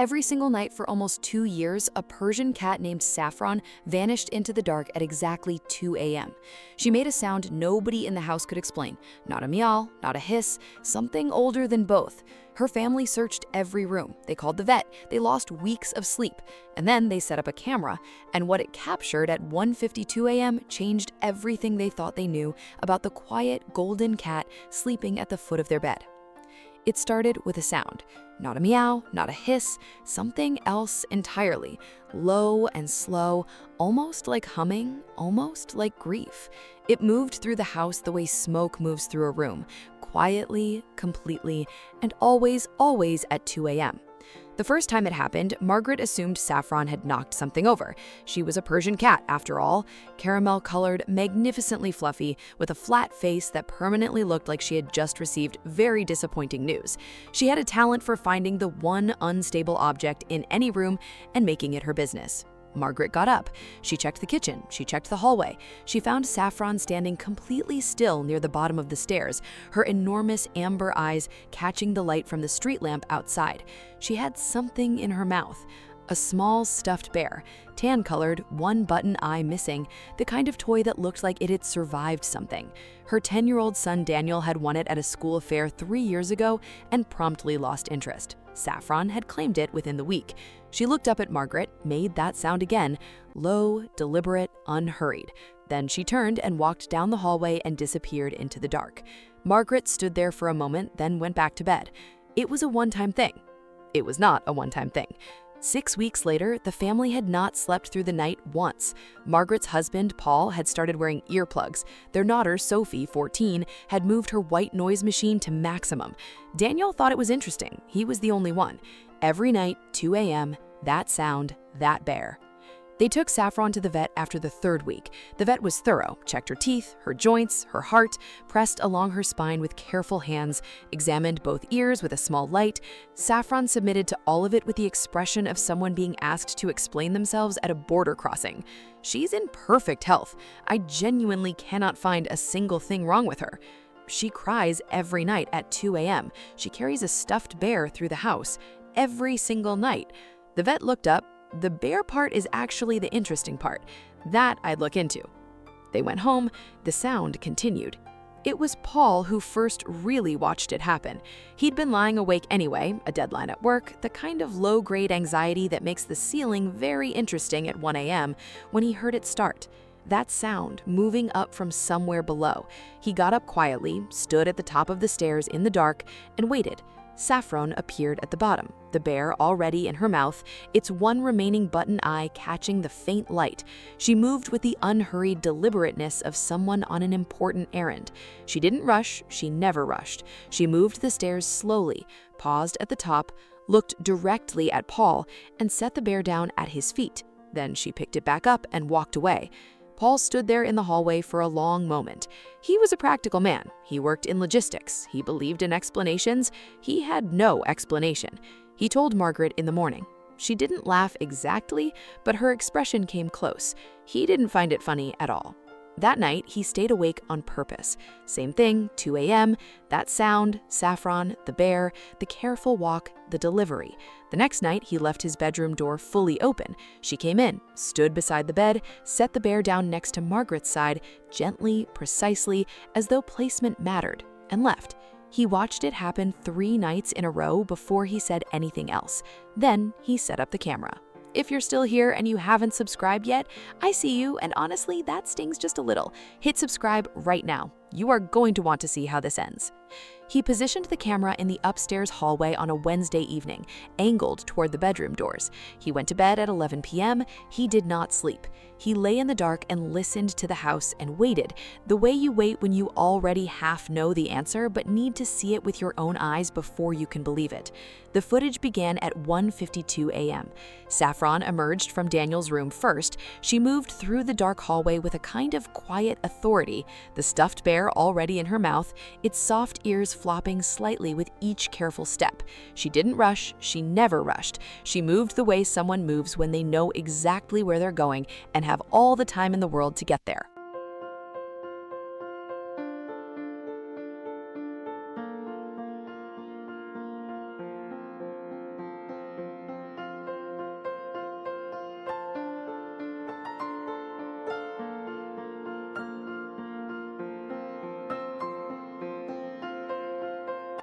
Every single night for almost 2 years, a Persian cat named Saffron vanished into the dark at exactly 2 a.m. She made a sound nobody in the house could explain. Not a meow, not a hiss, something older than both. Her family searched every room. They called the vet. They lost weeks of sleep. And then they set up a camera, and what it captured at 1:52 a.m. changed everything they thought they knew about the quiet golden cat sleeping at the foot of their bed. It started with a sound. Not a meow, not a hiss, something else entirely. Low and slow, almost like humming, almost like grief. It moved through the house the way smoke moves through a room, quietly, completely, and always, always at 2 a.m. The first time it happened, Margaret assumed Saffron had knocked something over. She was a Persian cat, after all, caramel-colored, magnificently fluffy, with a flat face that permanently looked like she had just received very disappointing news. She had a talent for finding the one unstable object in any room and making it her business. Margaret got up. She checked the kitchen. She checked the hallway. She found Saffron standing completely still near the bottom of the stairs, her enormous amber eyes catching the light from the street lamp outside. She had something in her mouth. A small stuffed bear, tan-colored, one button eye missing, the kind of toy that looked like it had survived something. Her 10-year-old son Daniel had won it at a school fair 3 years ago and promptly lost interest. Saffron had claimed it within the week. She looked up at Margaret, made that sound again, low, deliberate, unhurried. Then she turned and walked down the hallway and disappeared into the dark. Margaret stood there for a moment, then went back to bed. It was a one-time thing. It was not a one-time thing. 6 weeks later, the family had not slept through the night once. Margaret's husband, Paul, had started wearing earplugs. Their daughter, Sophie, 14, had moved her white noise machine to maximum. Daniel thought it was interesting. He was the only one. Every night, 2 a.m., that sound, that bear. They took Saffron to the vet after the 3rd week. The vet was thorough, checked her teeth, her joints, her heart, pressed along her spine with careful hands, examined both ears with a small light. Saffron submitted to all of it with the expression of someone being asked to explain themselves at a border crossing. She's in perfect health. I genuinely cannot find a single thing wrong with her. She cries every night at 2 a.m. She carries a stuffed bear through the house every single night. The vet looked up. The bear part is actually the interesting part. That I'd look into. They went home. The sound continued. It was Paul who first really watched it happen. He'd been lying awake anyway, a deadline at work, the kind of low-grade anxiety that makes the ceiling very interesting at 1 a.m. when he heard it start. That sound moving up from somewhere below. He got up quietly, stood at the top of the stairs in the dark, and waited. Saffron appeared at the bottom, the bear already in her mouth, its one remaining button eye catching the faint light. She moved with the unhurried deliberateness of someone on an important errand. She didn't rush, she never rushed. She moved the stairs slowly, paused at the top, looked directly at Paul, and set the bear down at his feet. Then she picked it back up and walked away. Paul stood there in the hallway for a long moment. He was a practical man. He worked in logistics. He believed in explanations. He had no explanation. He told Margaret in the morning. She didn't laugh exactly, but her expression came close. He didn't find it funny at all. That night, he stayed awake on purpose. Same thing, 2 a.m., that sound, Saffron, the bear, the careful walk, the delivery. The next night, he left his bedroom door fully open. She came in, stood beside the bed, set the bear down next to Margaret's side, gently, precisely, as though placement mattered, and left. He watched it happen 3 nights in a row before he said anything else. Then he set up the camera. If you're still here and you haven't subscribed yet, I see you, and honestly, that stings just a little. Hit subscribe right now. You are going to want to see how this ends. He positioned the camera in the upstairs hallway on a Wednesday evening, angled toward the bedroom doors. He went to bed at 11 p.m. He did not sleep. He lay in the dark and listened to the house and waited, the way you wait when you already half know the answer but need to see it with your own eyes before you can believe it. The footage began at 1:52 a.m. Saffron emerged from Daniel's room first. She moved through the dark hallway with a kind of quiet authority, the stuffed bear already in her mouth, its soft ears flopping slightly with each careful step. She didn't rush. She never rushed. She moved the way someone moves when they know exactly where they're going and have all the time in the world to get there.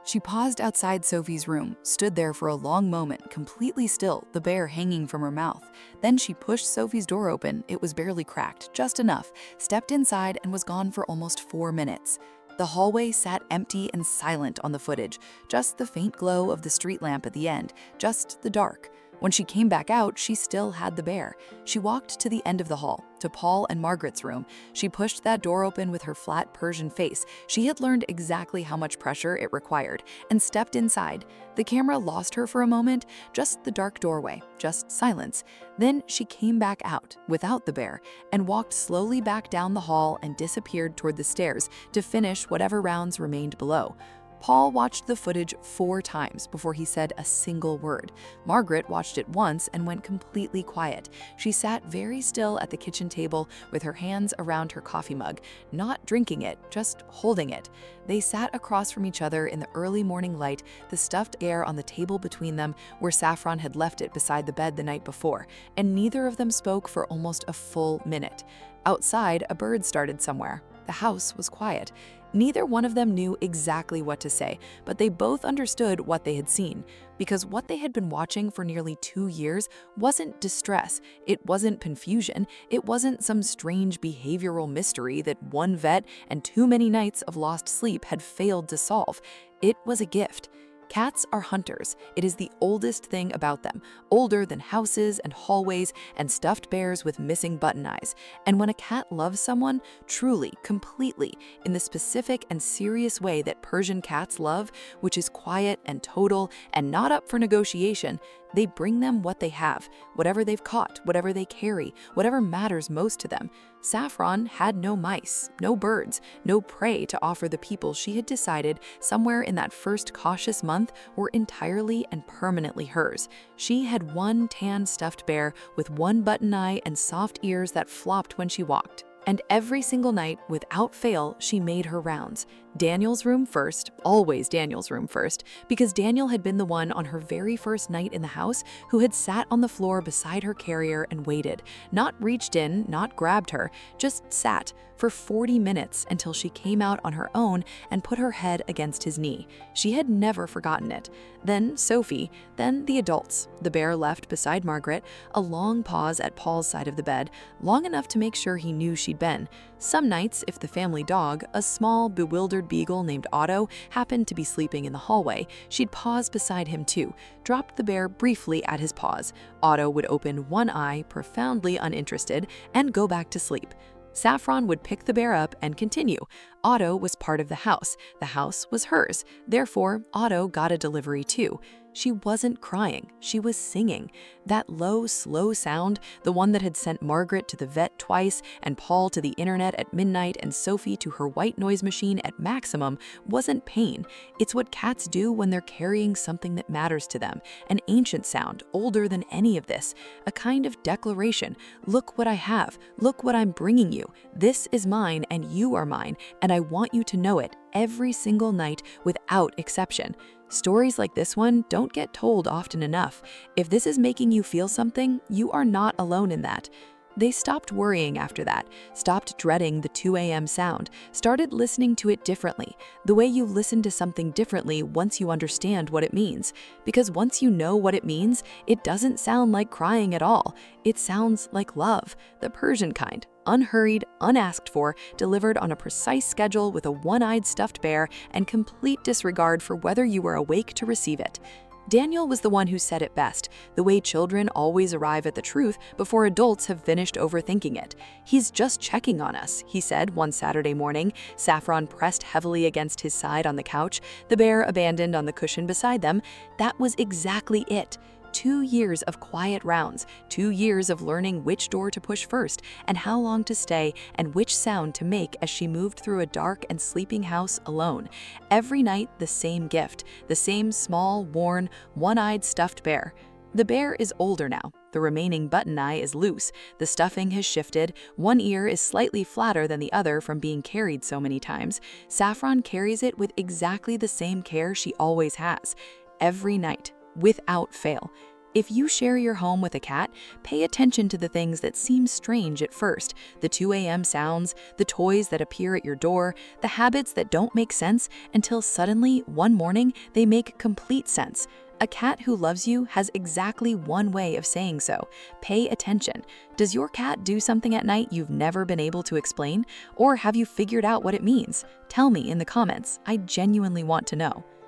She paused outside Sophie's room, stood there for a long moment, completely still, the bear hanging from her mouth. Then she pushed Sophie's door open, it was barely cracked, just enough, stepped inside and was gone for almost 4 minutes. The hallway sat empty and silent on the footage, just the faint glow of the street lamp at the end, just the dark. When she came back out, she still had the bear. She walked to the end of the hall, to Paul and Margaret's room. She pushed that door open with her flat Persian face. She had learned exactly how much pressure it required, and stepped inside. The camera lost her for a moment, just the dark doorway, just silence. Then she came back out, without the bear, and walked slowly back down the hall and disappeared toward the stairs to finish whatever rounds remained below. Paul watched the footage 4 times before he said a single word. Margaret watched it once and went completely quiet. She sat very still at the kitchen table with her hands around her coffee mug, not drinking it, just holding it. They sat across from each other in the early morning light, the stuffed bear on the table between them where Saffron had left it beside the bed the night before, and neither of them spoke for almost a full minute. Outside, a bird started somewhere. The house was quiet. Neither one of them knew exactly what to say, but they both understood what they had seen, because what they had been watching for nearly 2 years wasn't distress, it wasn't confusion, it wasn't some strange behavioral mystery that one vet and too many nights of lost sleep had failed to solve. It was a gift. Cats are hunters. It is the oldest thing about them, older than houses and hallways and stuffed bears with missing button eyes. And when a cat loves someone, truly, completely, in the specific and serious way that Persian cats love, which is quiet and total and not up for negotiation, they bring them what they have, whatever they've caught, whatever they carry, whatever matters most to them. Saffron had no mice, no birds, no prey to offer the people she had decided somewhere in that first cautious month were entirely and permanently hers. She had one tan stuffed bear with one button eye and soft ears that flopped when she walked. And every single night, without fail, she made her rounds. Daniel's room first, always Daniel's room first, because Daniel had been the one on her very first night in the house who had sat on the floor beside her carrier and waited, not reached in, not grabbed her, just sat for 40 minutes until she came out on her own and put her head against his knee. She had never forgotten it. Then Sophie, then the adults. The bear left beside Margaret, a long pause at Paul's side of the bed, long enough to make sure he knew she'd been. Some nights, if the family dog, a small, bewildered beagle named Otto, happened to be sleeping in the hallway, she'd pause beside him too, dropped the bear briefly at his paws. Otto would open one eye, profoundly uninterested, and go back to sleep. Saffron would pick the bear up and continue. Otto was part of the house. The house was hers. Therefore, Otto got a delivery too. She wasn't crying, she was singing. That low, slow sound, the one that had sent Margaret to the vet twice, and Paul to the internet at midnight, and Sophie to her white noise machine at maximum, wasn't pain. It's what cats do when they're carrying something that matters to them. An ancient sound, older than any of this. A kind of declaration. Look what I have. Look what I'm bringing you. This is mine, and you are mine, and I want you to know it every single night without exception. Stories like this one don't get told often enough. If this is making you feel something, you are not alone in that. They stopped worrying after that, stopped dreading the 2 a.m. sound, started listening to it differently, the way you listen to something differently once you understand what it means. Because once you know what it means, it doesn't sound like crying at all. It sounds like love, the Persian kind, unhurried, unasked for, delivered on a precise schedule with a one-eyed stuffed bear and complete disregard for whether you were awake to receive it. Daniel was the one who said it best, the way children always arrive at the truth before adults have finished overthinking it. "He's just checking on us," he said one Saturday morning, Saffron pressed heavily against his side on the couch, the bear abandoned on the cushion beside them. That was exactly it. 2 years of quiet rounds, 2 years of learning which door to push first and how long to stay and which sound to make as she moved through a dark and sleeping house alone. Every night the same gift, the same small, worn, one-eyed stuffed bear. The bear is older now. The remaining button eye is loose. The stuffing has shifted. One ear is slightly flatter than the other from being carried so many times. Saffron carries it with exactly the same care she always has. Every night. Without fail. If you share your home with a cat, pay attention to the things that seem strange at first, the 2 a.m. sounds, the toys that appear at your door, the habits that don't make sense until suddenly, one morning, they make complete sense. A cat who loves you has exactly one way of saying so. Pay attention. Does your cat do something at night you've never been able to explain? Or have you figured out what it means? Tell me in the comments. I genuinely want to know.